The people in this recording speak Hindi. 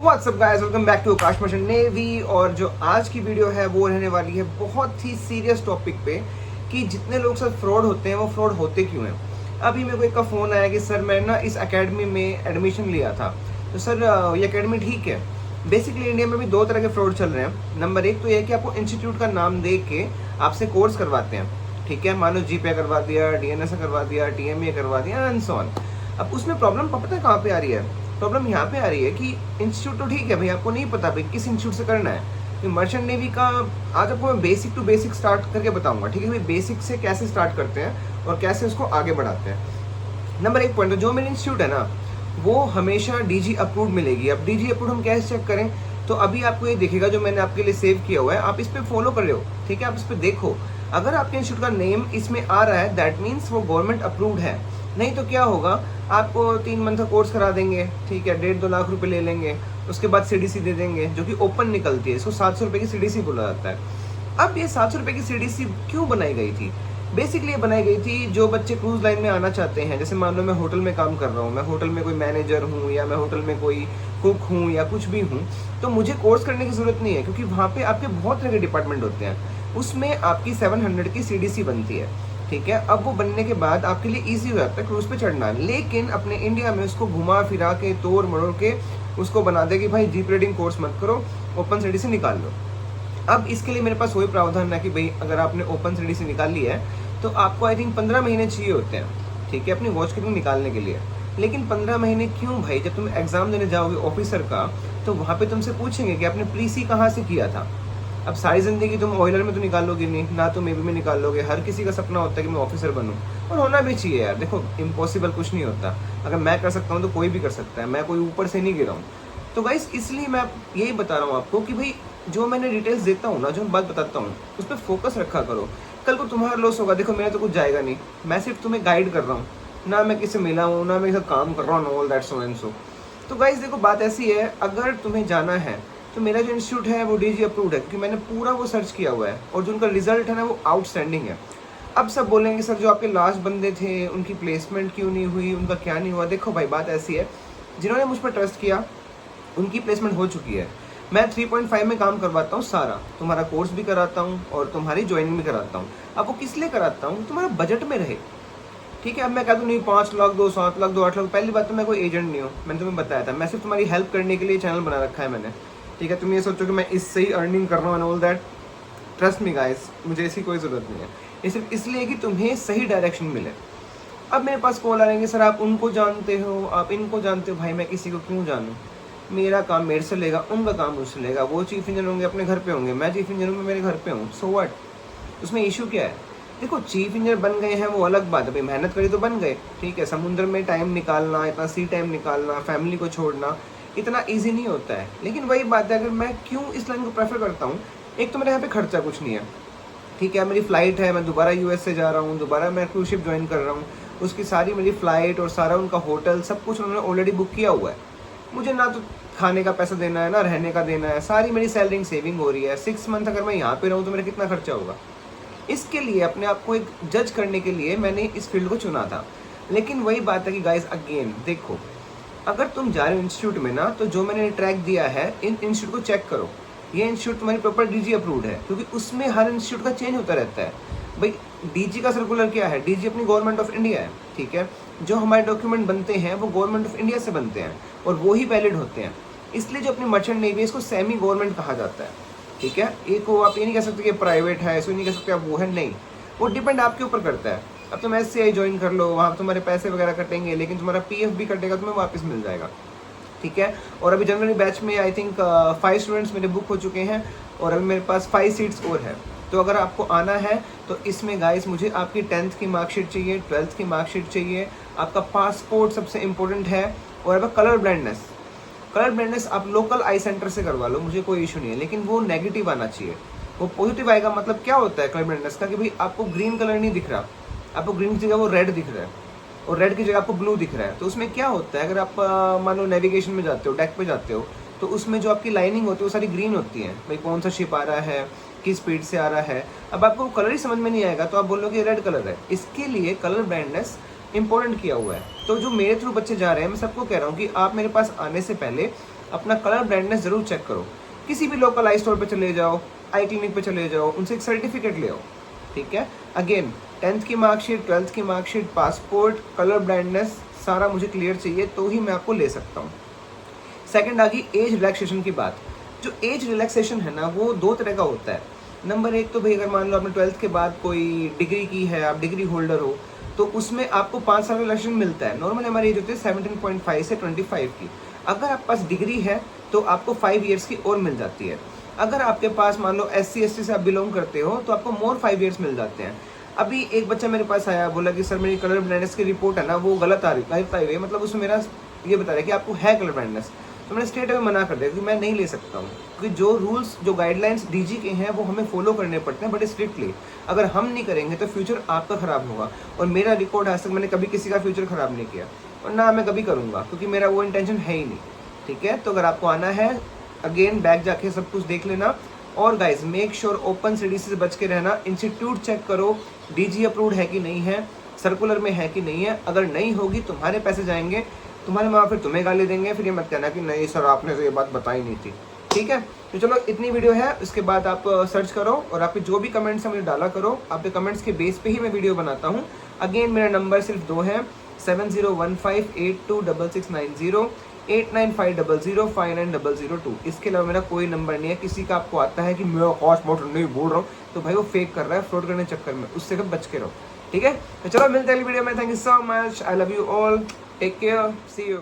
WhatsApp guys, welcome back to Aakash mission navy. और जो आज की वीडियो है वो रहने वाली है बहुत ही सीरियस टॉपिक पे कि जितने लोग साथ फ्रॉड होते हैं वो फ्रॉड होते क्यों हैं। अभी मेरे को एक का फ़ोन आया कि सर मैंने ना इस एकेडमी में एडमिशन लिया था, तो सर ये एकेडमी ठीक है। बेसिकली इंडिया में भी दो तरह के फ्रॉड चल रहे हैं। नंबर एक तो ये है कि आपको इंस्टीट्यूट का नाम दे के आपसे कोर्स करवाते हैं, ठीक है। मान लो जीपे करवा दिया, डीएनएस करवा दिया, टीएमए करवा दिया एंड सो ऑन। अब उसमें प्रॉब्लम पता है कहाँ पे आ रही है? प्रॉब्लम यहाँ पे आ रही है कि इंस्टीट्यूट तो ठीक है भाई, आपको नहीं पता भाई किस इंस्टीट्यूट से करना है। मर्चेंट नेवी का आज आपको मैं बेसिक टू बेसिक स्टार्ट करके बताऊंगा, ठीक है भाई। बेसिक से कैसे स्टार्ट करते हैं और कैसे उसको आगे बढ़ाते हैं। नंबर एक पॉइंट, जो मेरी इंस्टीट्यूट है ना वो हमेशा डीजी अप्रूव मिलेगी। अब डीजी अप्रूव हम कैसे चेक करें? तो अभी आपको ये दिखेगा जो मैंने आपके लिए सेव किया हुआ है, आप इस पर फॉलो कर रहे हो, ठीक है। आप इस पर देखो, अगर आपके इंस्टीट्यूट का नेम इसमें आ रहा है दैट मीन्स वो गवर्नमेंट अप्रूव्ड है। नहीं तो क्या होगा, आपको 3 मंथ का कोर्स करा देंगे, ठीक है, 1.5-2 लाख रुपए ले लेंगे, उसके बाद सीडीसी दे देंगे जो कि ओपन निकलती है। इसको 700 रुपये की सीडीसी बोला जाता है। अब ये 700 रुपये की सीडीसी क्यों बनाई गई थी? बेसिकली ये बनाई गई थी जो बच्चे क्रूज लाइन में आना चाहते हैं। जैसे मान लो मैं होटल में काम कर रहा हूँ, मैं होटल में कोई मैनेजर हूँ या मैं होटल में कोई कुक हूँ या कुछ भी हूँ, तो मुझे कोर्स करने की जरूरत नहीं है क्योंकि वहाँ पे आपके बहुत तरह के डिपार्टमेंट होते हैं। उसमें आपकी 700 की सीडीसी बनती है, ठीक है। अब वो बनने के बाद आपके लिए इजी हो जाता है क्रूज पे चढ़ना। लेकिन अपने इंडिया में उसको घुमा फिरा के तोड़ मरोड़ के उसको बना दे कि भाई जीप रीडिंग कोर्स मत करो, ओपन सीडीसी निकाल लो। अब इसके लिए मेरे पास वही प्रावधान है कि भाई अगर आपने ओपन सीडीसी निकाल ली है तो आपको आई थिंक 15 महीने चाहिए होते हैं, ठीक है, अपनी वॉच कीपिंग निकालने के लिए। लेकिन 15 महीने क्यों भाई? जब तुम एग्जाम देने जाओगे ऑफिसर का तो वहाँ पे तुमसे पूछेंगे कि आपने प्री सी कहाँ से किया था। अब सारी जिंदगी तुम ऑयलर में तो निकालोगे नहीं ना, तुम नेवी में निकालोगे। हर किसी का सपना होता है कि मैं ऑफिसर बनूं, और होना भी चाहिए यार। देखो इम्पॉसिबल कुछ नहीं होता, अगर मैं कर सकता हूँ तो कोई भी कर सकता है, मैं कोई ऊपर से नहीं गिरा हूँ। तो गाइस इसलिए मैं यही बता रहा हूँ आपको कि भाई जो मैंने डिटेल्स देता हूँ ना, जो बात बताता हूँ उस पर फोकस रखा करो। कल को तुम्हारा लॉस होगा, देखो मेरा तो कुछ जाएगा नहीं, मैं सिर्फ तुम्हें गाइड कर रहा हूँ, ना मैं किसी मिला हूँ ना मैं काम कर रहा हूँ, all that so and so. तो गाइस देखो बात ऐसी है, अगर तुम्हें जाना है तो मेरा जो इंस्टीट्यूट है वो डीजी अप्रूव्ड है क्योंकि मैंने पूरा वो सर्च किया हुआ है और जो उनका रिजल्ट है ना वो आउटस्टैंडिंग है। अब सब बोलेंगे सर जो आपके लास्ट बंदे थे उनकी प्लेसमेंट क्यों नहीं हुई, उनका क्या नहीं हुआ। देखो भाई बात ऐसी है, जिन्होंने मुझ पर ट्रस्ट किया उनकी प्लेसमेंट हो चुकी है। मैं 3.5 में काम करवाता हूँ सारा, तुम्हारा कोर्स भी कराता हूँ और तुम्हारी ज्वाइनिंग भी कराता हूँ। अब वो किस लिए कराता हूँ? तुम्हारा बजट में रहे, ठीक है। अब मैं कह दूँ नहीं 5 लाख दो, 7 लाख दो, 8 लाख, पहली बात तो मैं कोई एजेंट नहीं हूँ, मैंने तुम्हें बताया था। मैं सिर्फ तुम्हारी हेल्प करने के लिए चैनल बना रखा है मैंने, ठीक है। तुम ये सोचो कि मैं इससे ही अर्निंग कर रहा हूँ and all that, trust me guys, मुझे ऐसी कोई ज़रूरत नहीं है। ये सिर्फ इसलिए कि तुम्हें सही डायरेक्शन मिले। अब मेरे पास कॉल आ रहे हैं सर आप उनको जानते हो, आप इनको जानते हो। भाई मैं किसी को क्यों जानूँ? मेरा काम मेरे से लेगा, उनका काम मुझसे लेगा। वो चीफ इंजीनियर होंगे अपने घर पे होंगे, मैं चीफ इंजीनियर हूँ मेरे घर पे हूँ, सो व्हाट? उसमें इशू क्या है? देखो चीफ इंजीनियर बन गए हैं वो अलग बात है भाई, मेहनत करी तो बन गए, ठीक है। समुद्र में टाइम निकालना, इतना सी टाइम निकालना, फैमिली को छोड़ना इतना ईजी नहीं होता है। लेकिन वही बात है, अगर मैं क्यों इस लाइन को प्रेफर करता हूँ, एक तो मेरे यहाँ पे खर्चा कुछ नहीं है, ठीक है। मेरी फ्लाइट है, मैं दोबारा यूएस से जा रहा हूँ, दोबारा मैं क्रूज शिप ज्वाइन कर रहा हूँ, उसकी सारी मेरी फ्लाइट और सारा उनका होटल सब कुछ उन्होंने ऑलरेडी बुक किया हुआ है। मुझे ना तो खाने का पैसा देना है ना रहने का देना है, सारी मेरी सैलरी सेविंग हो रही है। 6 मंथ अगर मैं यहाँ पे रहूँ तो मेरा कितना खर्चा होगा? इसके लिए अपने आप को एक जज करने के लिए मैंने इस फील्ड को चुना था। लेकिन वही बात है कि गाइस अगेन देखो, अगर तुम जा रहे हो इंस्टीट्यूट में ना, तो जो मैंने ट्रैक दिया है इन इंस्टीट्यूट को चेक करो। ये इंस्टीट्यूट तुम्हारी प्रॉपर डीजी अप्रूव्ड है क्योंकि उसमें हर इंस्टीट्यूट का चेंज होता रहता है। भाई डीजी का सर्कुलर क्या है? डीजी अपनी गवर्नमेंट ऑफ इंडिया है, ठीक है। जो हमारे डॉक्यूमेंट बनते हैं वो गवर्नमेंट ऑफ इंडिया से बनते हैं और वो ही वैलिड होते हैं। इसलिए जो अपनी मर्चेंट नेवी है इसको सेमी गवर्नमेंट कहा जाता है, ठीक है। एक वो आप ये नहीं कह सकते कि प्राइवेट है, इसको नहीं कह सकते आप वो है, नहीं, वो डिपेंड आपके ऊपर करता है। अब तुम SCI ज्वाइन कर लो, वहाँ तुम्हारे पैसे वगैरह कटेंगे लेकिन तुम्हारा PF भी कटेगा, तुम्हें वापस मिल जाएगा, ठीक है। और अभी जनवरी बैच में आई थिंक 5 स्टूडेंट्स मेरे बुक हो चुके हैं और अभी मेरे पास 5 सीट्स और है। तो अगर आपको आना है तो इसमें गाइस मुझे आपकी 10th की मार्कशीट चाहिए, 12th की मार्कशीट चाहिए, आपका पासपोर्ट सबसे इम्पोर्टेंट है, और आपका कलर ब्लाइंडनेस आप लोकल आई सेंटर से करवा लो, मुझे कोई इशू नहीं है। लेकिन वो नेगेटिव आना चाहिए, वो पॉजिटिव आएगा। मतलब क्या होता है कलर ब्लाइंडनेस का कि भाई आपको ग्रीन कलर नहीं दिख रहा, आपको ग्रीन की जगह वो रेड दिख रहा है और रेड की जगह आपको ब्लू दिख रहा है। तो उसमें क्या होता है, अगर आप मान लो नेविगेशन में जाते हो, डेक पे जाते हो, तो उसमें जो आपकी लाइनिंग होती है वो सारी ग्रीन होती है। भाई कौन सा शिप आ रहा है, किस स्पीड से आ रहा है। अब आपको कलर ही समझ में नहीं आएगा तो आप बोलोगे रेड कलर है। इसके लिए कलर ब्लाइंडनेस इंपॉर्टेंट किया हुआ है। तो जो मेरे थ्रू बच्चे जा रहे हैं, मैं सबको कह रहा हूँ कि आप मेरे पास आने से पहले अपना कलर ब्लाइंडनेस जरूर चेक करो। किसी भी लोकल आई स्टोर पे चले जाओ, आई क्लिनिक पे चले जाओ, उनसे एक सर्टिफिकेट ले आओ, ठीक है। अगेन 10th की मार्कशीट, 12th की मार्कशीट, पासपोर्ट, कलर ब्लाइंडनेस सारा मुझे क्लियर चाहिए तो ही मैं आपको ले सकता हूँ। सेकंड आ गई एज रिलैक्सेशन की बात। जो एज रिलैक्सेशन है ना वो 2 तरह का होता है। नंबर 1 तो भाई अगर मान लो आपने 12th के बाद कोई डिग्री की है, आप डिग्री होल्डर हो, तो उसमें आपको 5 साल का रिलैक्सेशन मिलता है। नॉर्मल हमारी एज होती है 17.5 से 25 की। अगर आपके पास डिग्री है तो आपको 5 ईयर्स की और मिल जाती है। अगर आपके पास मान लो SC/ST से आप बिलोंग करते हो तो आपको मोर 5 ईयर्स मिल जाते हैं। अभी एक बच्चा मेरे पास आया, बोला कि सर मेरी कलर ब्लाइंडनेस की रिपोर्ट है ना वो गलत आ रही है, मतलब उसमें मेरा ये बता रहा है कि आपको है कलर ब्लाइंडनेस। तो मैंने स्ट्रेट अवे मना कर दिया कि मैं नहीं ले सकता हूँ, क्योंकि जो रूल्स जो गाइडलाइंस DG के हैं वो हमें फॉलो करने पड़ते हैं बड़े स्ट्रिक्टली। अगर हम नहीं करेंगे तो फ्यूचर आपका ख़राब होगा। और मेरा रिकॉर्ड आज तक मैंने कभी किसी का फ्यूचर ख़राब नहीं किया और ना मैं कभी करूँगा, क्योंकि मेरा वो इंटेंशन है ही नहीं, ठीक है। तो अगर आपको आना है, अगेन बैक जाके सब कुछ देख लेना। और guys make sure open CDC से बच के रहना। इंस्टीट्यूट चेक करो DG अप्रूव्ड है कि नहीं है, सर्कुलर में है कि नहीं है। अगर नहीं होगी तुम्हारे पैसे जाएंगे, तुम्हारे माँ फिर तुम्हें गाली देंगे, फिर ये मत कहना कि नहीं सर आपने तो ये बात बताई नहीं थी, ठीक है। तो चलो इतनी वीडियो है, उसके बाद आप सर्च करो और आपके जो भी कमेंट्स हैं मुझे डाला करो। आपके कमेंट्स के बेस पे ही मैं वीडियो बनाता हूँ। अगेन मेरा नंबर सिर्फ 2 है, 7015826690, 8950059002। इसके अलावा मेरा कोई नंबर नहीं है। किसी का आपको आता है कि मैं कॉस्ट मोटर नहीं बोल रहा हूँ, तो भाई वो फेक कर रहा है, फ्रॉड करने चक्कर में, उससे कब बच के रहो, ठीक है। तो चलो मिलते हैं अगली वीडियो में। Thank you so much, I love you all, take care, see you.